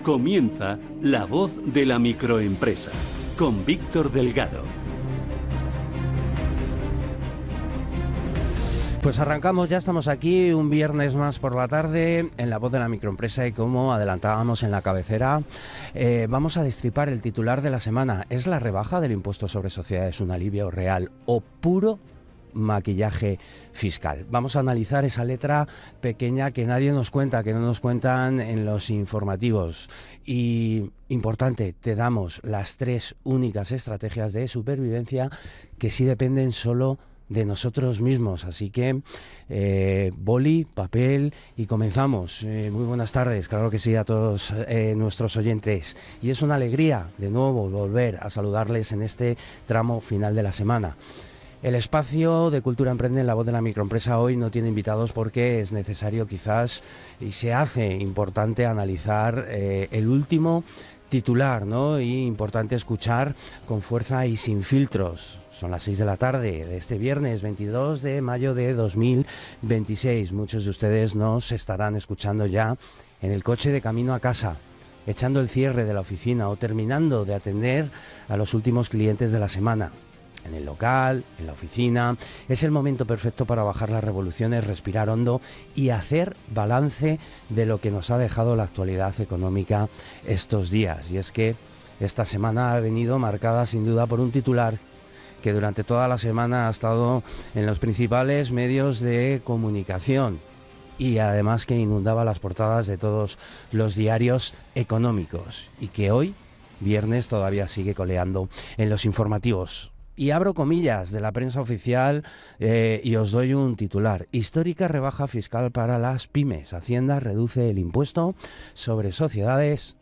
Comienza La Voz de la Microempresa con Víctor Delgado. Pues arrancamos, ya estamos aquí un viernes más por la tarde en La Voz de la Microempresa y como adelantábamos en la cabecera, vamos a destripar el titular de la semana. ¿Es la rebaja del impuesto sobre sociedades un alivio real o puro maquillaje fiscal? Vamos a analizar esa letra pequeña que nadie nos cuenta, que no nos cuentan en los informativos. Y importante, te damos las 3 únicas estrategias de supervivencia que sí dependen solo de nosotros mismos. Así que boli, papel y comenzamos. Muy buenas tardes, claro que sí, a todos nuestros oyentes. Y es una alegría de nuevo volver a saludarles en este tramo final de la semana. El espacio de Cultura Emprende en La Voz de la Microempresa hoy no tiene invitados porque es necesario quizás y se hace importante analizar el último titular, ¿no? Y importante escuchar con fuerza y sin filtros. Son las 6 de la tarde de este viernes 22 de mayo de 2026. Muchos de ustedes nos estarán escuchando ya en el coche de camino a casa, echando el cierre de la oficina o terminando de atender a los últimos clientes de la semana. En el local, en la oficina, es el momento perfecto para bajar las revoluciones, respirar hondo y hacer balance de lo que nos ha dejado la actualidad económica estos días. Y es que esta semana ha venido marcada sin duda por un titular que durante toda la semana ha estado en los principales medios de comunicación y además que inundaba las portadas de todos los diarios económicos y que hoy, viernes, todavía sigue coleando en los informativos. Y abro comillas de la prensa oficial y os doy un titular. Histórica rebaja fiscal para las pymes. Hacienda reduce el impuesto sobre sociedades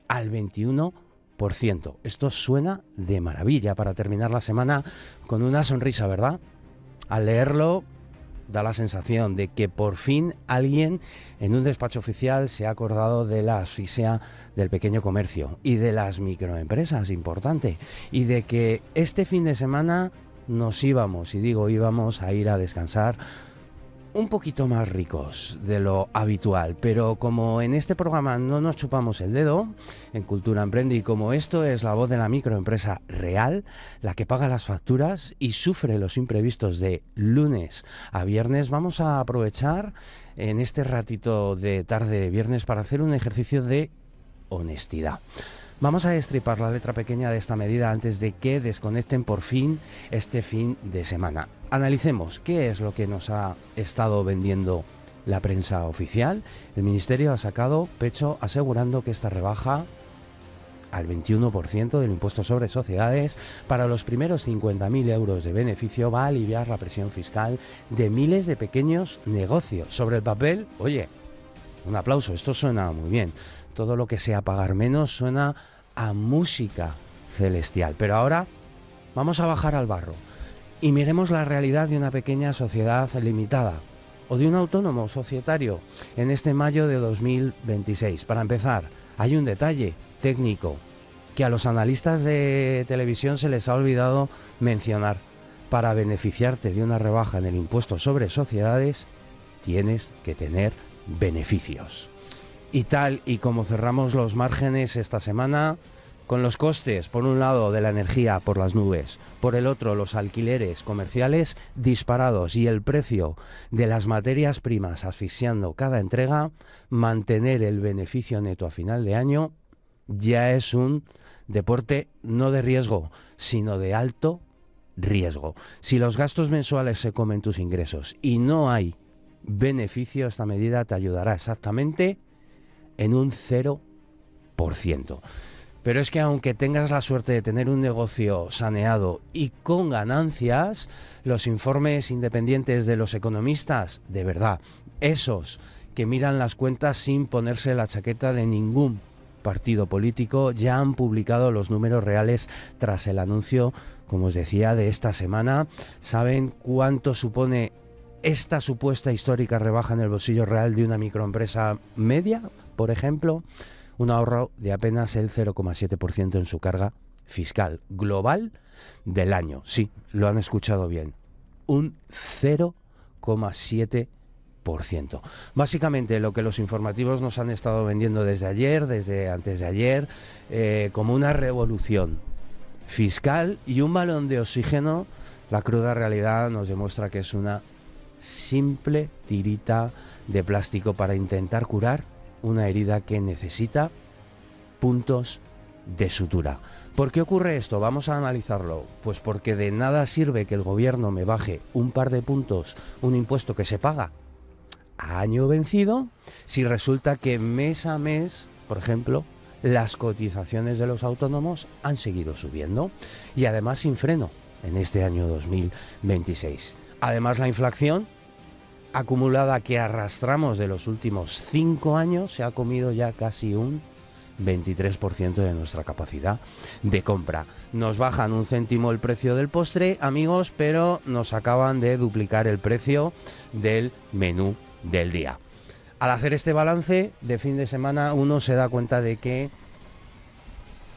al 21%. Esto suena de maravilla para terminar la semana con una sonrisa, ¿verdad? Al leerlo da la sensación de que por fin alguien en un despacho oficial se ha acordado de la asfixia del pequeño comercio y de las microempresas, importante, y de que este fin de semana nos íbamos, y digo íbamos, a ir a descansar un poquito más ricos de lo habitual, pero como en este programa no nos chupamos el dedo, en Cultura Emprende, y como esto es la voz de la microempresa real, la que paga las facturas y sufre los imprevistos de lunes a viernes, vamos a aprovechar en este ratito de tarde de viernes para hacer un ejercicio de honestidad. Vamos a destripar la letra pequeña de esta medida antes de que desconecten por fin este fin de semana. Analicemos qué es lo que nos ha estado vendiendo la prensa oficial. El Ministerio ha sacado pecho asegurando que esta rebaja al 21% del impuesto sobre sociedades para los primeros 50.000 euros de beneficio va a aliviar la presión fiscal de miles de pequeños negocios. Sobre el papel, oye, un aplauso, esto suena muy bien. Todo lo que sea pagar menos suena a música celestial. Pero ahora vamos a bajar al barro y miremos la realidad de una pequeña sociedad limitada o de un autónomo societario en este mayo de 2026. Para empezar, hay un detalle técnico que a los analistas de televisión se les ha olvidado mencionar. Para beneficiarte de una rebaja en el impuesto sobre sociedades, tienes que tener beneficios. Y tal y como cerramos los márgenes esta semana, con los costes, por un lado, de la energía por las nubes, por el otro, los alquileres comerciales disparados y el precio de las materias primas asfixiando cada entrega, mantener el beneficio neto a final de año ya es un deporte no de riesgo, sino de alto riesgo. Si los gastos mensuales se comen tus ingresos y no hay beneficio, esta medida te ayudará exactamente en un 0%. Pero es que aunque tengas la suerte de tener un negocio saneado y con ganancias, los informes independientes de los economistas, de verdad, esos que miran las cuentas sin ponerse la chaqueta de ningún partido político, ya han publicado los números reales tras el anuncio, como os decía, de esta semana. ¿Saben cuánto supone esta supuesta histórica rebaja en el bolsillo real de una microempresa media, por ejemplo? Un ahorro de apenas el 0,7% en su carga fiscal global del año. Sí, lo han escuchado bien. Un 0,7%. Básicamente lo que los informativos nos han estado vendiendo desde ayer, desde antes de ayer, como una revolución fiscal y un balón de oxígeno, la cruda realidad nos demuestra que es una simple tirita de plástico para intentar curar una herida que necesita puntos de sutura. ¿Por qué ocurre esto? Vamos a analizarlo. Pues porque de nada sirve que el gobierno me baje un par de puntos, un impuesto que se paga a año vencido, si resulta que mes a mes, por ejemplo, las cotizaciones de los autónomos han seguido subiendo y además sin freno en este año 2026. Además, la inflación acumulada que arrastramos de los últimos 5 años se ha comido ya casi un 23% de nuestra capacidad de compra. Nos bajan 1 céntimo el precio del postre, amigos, pero nos acaban de duplicar el precio del menú del día. Al hacer este balance de fin de semana, uno se da cuenta de que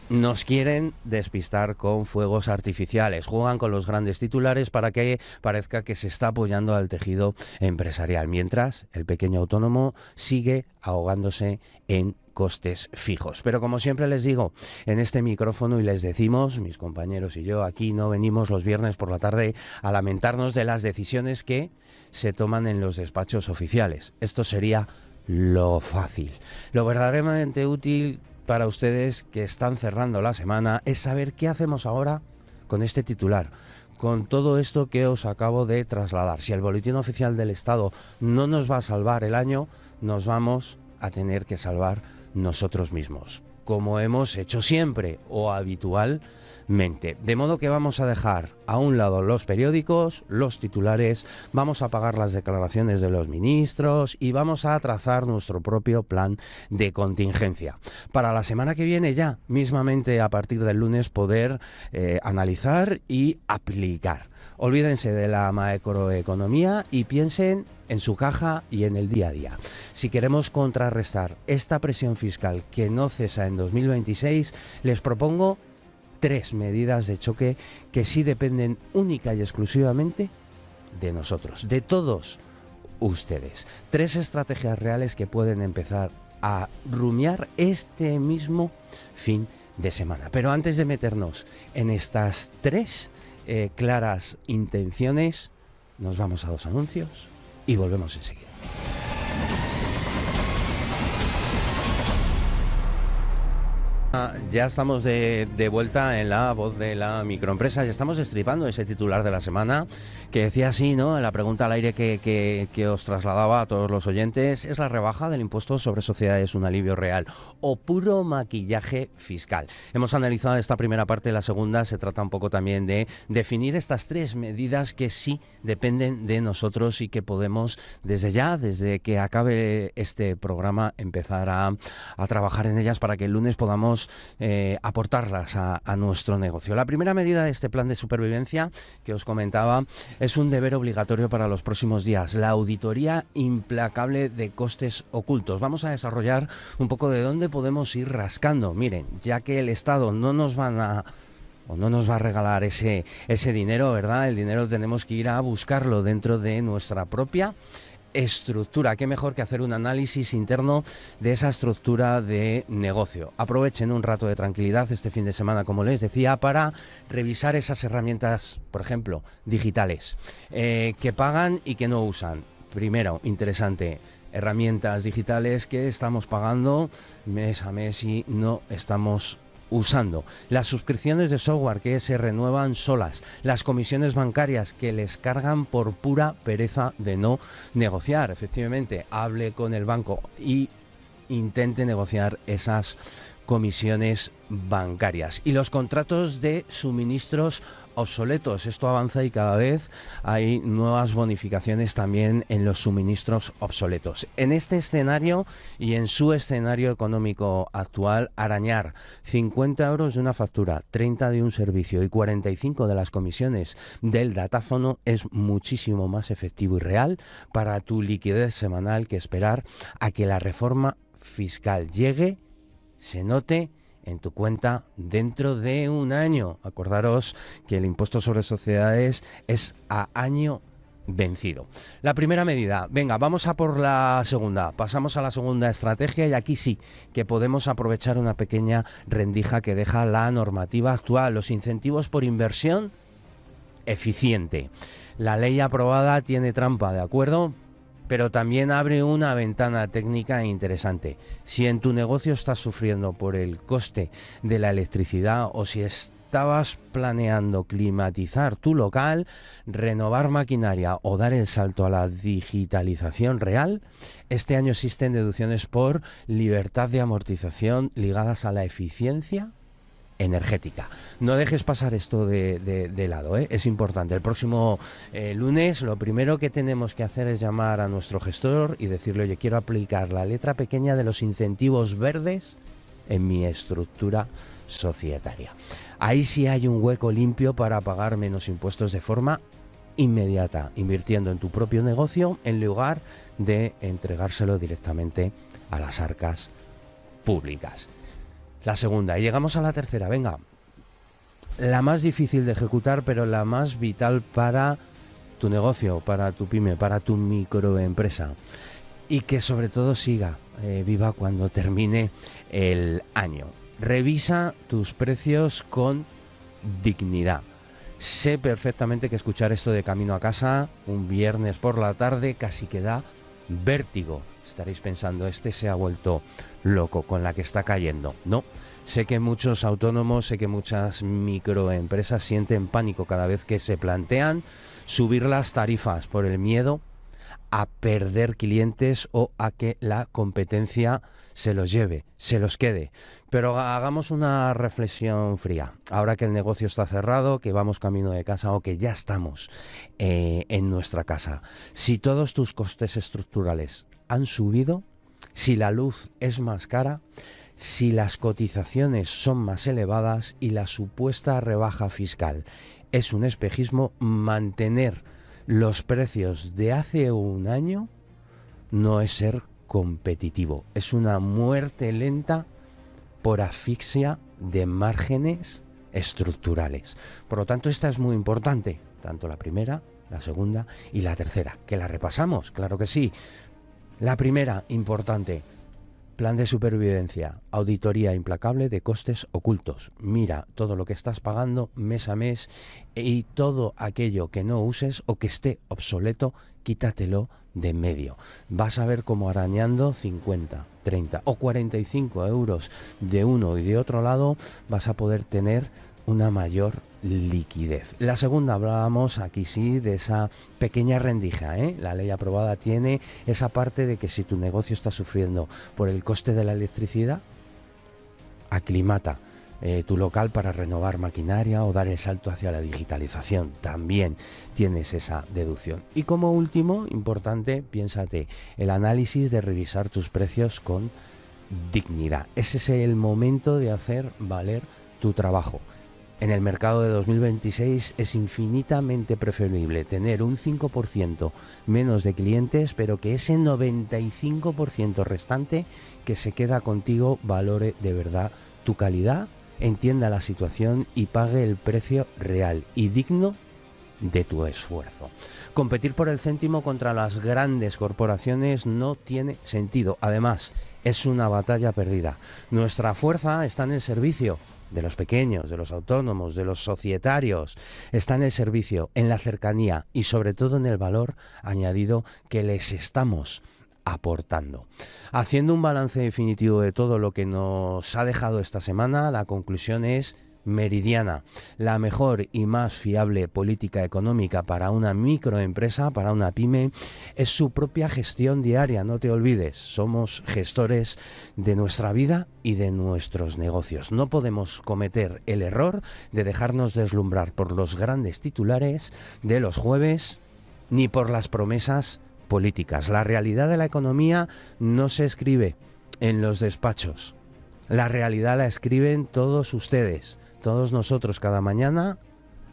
nos quieren despistar con fuegos artificiales. Juegan con los grandes titulares para que parezca que se está apoyando al tejido empresarial, mientras el pequeño autónomo sigue ahogándose en costes fijos. Pero como siempre les digo en este micrófono y les decimos, mis compañeros y yo, aquí no venimos los viernes por la tarde a lamentarnos de las decisiones que se toman en los despachos oficiales. Esto sería lo fácil. Lo verdaderamente útil para ustedes que están cerrando la semana es saber qué hacemos ahora con este titular, con todo esto que os acabo de trasladar. Si el boletín oficial del Estado no nos va a salvar el año, nos vamos a tener que salvar nosotros mismos, como hemos hecho siempre o habitualmente. De modo que vamos a dejar a un lado los periódicos, los titulares, vamos a pagar las declaraciones de los ministros y vamos a trazar nuestro propio plan de contingencia. Para la semana que viene ya, mismamente a partir del lunes, poder analizar y aplicar. Olvídense de la macroeconomía y piensen en su caja y en el día a día. Si queremos contrarrestar esta presión fiscal que no cesa en 2026, les propongo 3 medidas de choque que sí dependen única y exclusivamente de nosotros, de todos ustedes. 3 estrategias reales que pueden empezar a rumiar este mismo fin de semana. Pero antes de meternos en estas 3 claras intenciones, nos vamos a 2 anuncios y volvemos enseguida. Ya estamos de vuelta en la voz de la microempresa. Ya estamos destripando ese titular de la semana que decía así, ¿no? En la pregunta al aire que os trasladaba a todos los oyentes: ¿es la rebaja del impuesto sobre sociedades un alivio real o puro maquillaje fiscal? Hemos analizado esta primera parte. La segunda se trata un poco también de definir estas 3 medidas que sí dependen de nosotros y que podemos desde ya, desde que acabe este programa, empezar a trabajar en ellas para que el lunes podamos aportarlas a nuestro negocio. La primera medida de este plan de supervivencia que os comentaba es un deber obligatorio para los próximos días: la auditoría implacable de costes ocultos. Vamos a desarrollar un poco de dónde podemos ir rascando. Miren, ya que el Estado no nos va a regalar ese dinero, ¿verdad? El dinero tenemos que ir a buscarlo dentro de nuestra propia estructura. Qué mejor que hacer un análisis interno de esa estructura de negocio. Aprovechen un rato de tranquilidad este fin de semana, como les decía, para revisar esas herramientas, por ejemplo, digitales, que pagan y que no usan. Primero, interesante, herramientas digitales que estamos pagando mes a mes y no estamos usando. Las suscripciones de software que se renuevan solas. Las comisiones bancarias que les cargan por pura pereza de no negociar. Efectivamente, hable con el banco y intente negociar esas comisiones bancarias. Y los contratos de suministros obsoletos. Esto avanza y cada vez hay nuevas bonificaciones también en los suministros obsoletos. En este escenario y en su escenario económico actual, arañar 50 euros de una factura, 30 de un servicio y 45 de las comisiones del datáfono es muchísimo más efectivo y real para tu liquidez semanal que esperar a que la reforma fiscal llegue, se note en tu cuenta dentro de un año. Acordaros que el impuesto sobre sociedades es a año vencido. La primera medida, venga, vamos a por la segunda. Pasamos a la segunda estrategia y aquí sí que podemos aprovechar una pequeña rendija que deja la normativa actual, los incentivos por inversión eficiente. La ley aprobada tiene trampa, ¿de acuerdo? Pero también abre una ventana técnica interesante. Si en tu negocio estás sufriendo por el coste de la electricidad o si estabas planeando climatizar tu local, renovar maquinaria o dar el salto a la digitalización real, este año existen deducciones por libertad de amortización ligadas a la eficiencia energética. No dejes pasar esto de lado, ¿eh? Es importante. El próximo lunes lo primero que tenemos que hacer es llamar a nuestro gestor y decirle, oye, quiero aplicar la letra pequeña de los incentivos verdes en mi estructura societaria. Ahí sí hay un hueco limpio para pagar menos impuestos de forma inmediata, invirtiendo en tu propio negocio en lugar de entregárselo directamente a las arcas públicas. La segunda, y llegamos a la tercera, venga, la más difícil de ejecutar, pero la más vital para tu negocio, para tu pyme, para tu microempresa, y que sobre todo siga viva cuando termine el año. Revisa tus precios con dignidad. Sé perfectamente que escuchar esto de camino a casa, un viernes por la tarde, casi que da vértigo. Estaréis pensando, este se ha vuelto loco con la que está cayendo. No, sé que muchos autónomos, sé que muchas microempresas sienten pánico cada vez que se plantean subir las tarifas por el miedo a perder clientes o a que la competencia se los lleve, se los quede. Pero hagamos una reflexión fría. Ahora que el negocio está cerrado, que vamos camino de casa o que ya estamos en nuestra casa, si todos tus costes estructurales han subido, si la luz es más cara, si las cotizaciones son más elevadas y la supuesta rebaja fiscal es un espejismo, mantener los precios de hace un año no es ser competitivo, es una muerte lenta por asfixia de márgenes estructurales. Por lo tanto, esta es muy importante, tanto la primera, la segunda y la tercera, que la repasamos, claro que sí. La primera, importante, plan de supervivencia, auditoría implacable de costes ocultos. Mira todo lo que estás pagando mes a mes y todo aquello que no uses o que esté obsoleto, quítatelo de en medio. Vas a ver cómo arañando 50, 30 o 45 euros de uno y de otro lado vas a poder tener una mayor liquidez. La segunda, hablábamos aquí sí de esa pequeña rendija, ¿eh? La ley aprobada tiene esa parte de que si tu negocio está sufriendo por el coste de la electricidad, aclimata tu local para renovar maquinaria o dar el salto hacia la digitalización. También tienes esa deducción. Y como último, importante, piénsate, el análisis de revisar tus precios con dignidad. Ese es el momento de hacer valer tu trabajo. En el mercado de 2026 es infinitamente preferible tener un 5% menos de clientes, pero que ese 95% restante que se queda contigo valore de verdad tu calidad, entienda la situación y pague el precio real y digno de tu esfuerzo. Competir por el céntimo contra las grandes corporaciones no tiene sentido. Además, es una batalla perdida. Nuestra fuerza está en el servicio de los pequeños, de los autónomos, de los societarios, está en el servicio, en la cercanía y sobre todo en el valor añadido que les estamos aportando. Haciendo un balance definitivo de todo lo que nos ha dejado esta semana, la conclusión es meridiana. La mejor y más fiable política económica para una microempresa, para una pyme, es su propia gestión diaria. No te olvides, somos gestores de nuestra vida y de nuestros negocios. No podemos cometer el error de dejarnos deslumbrar por los grandes titulares de los jueves ni por las promesas políticas. La realidad de la economía no se escribe en los despachos. La realidad la escriben todos ustedes, todos nosotros cada mañana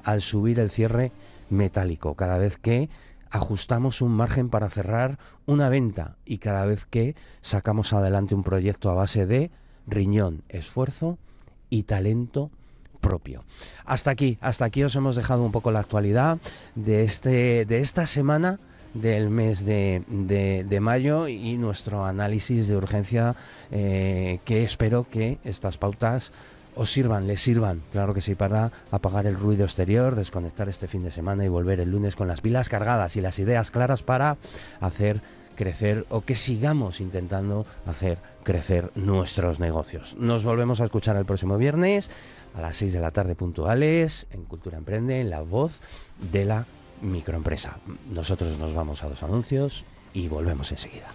al subir el cierre metálico, cada vez que ajustamos un margen para cerrar una venta y cada vez que sacamos adelante un proyecto a base de riñón, esfuerzo y talento propio. Hasta aquí os hemos dejado un poco la actualidad de esta semana del mes de mayo y nuestro análisis de urgencia, que espero que estas pautas os sirvan, les sirvan, claro que sí, para apagar el ruido exterior, desconectar este fin de semana y volver el lunes con las pilas cargadas y las ideas claras para hacer crecer, o que sigamos intentando hacer crecer nuestros negocios. Nos volvemos a escuchar el próximo viernes a las 6 de la tarde puntuales en Cultura Emprende, en La Voz de la Microempresa. Nosotros nos vamos a 2 anuncios y volvemos enseguida.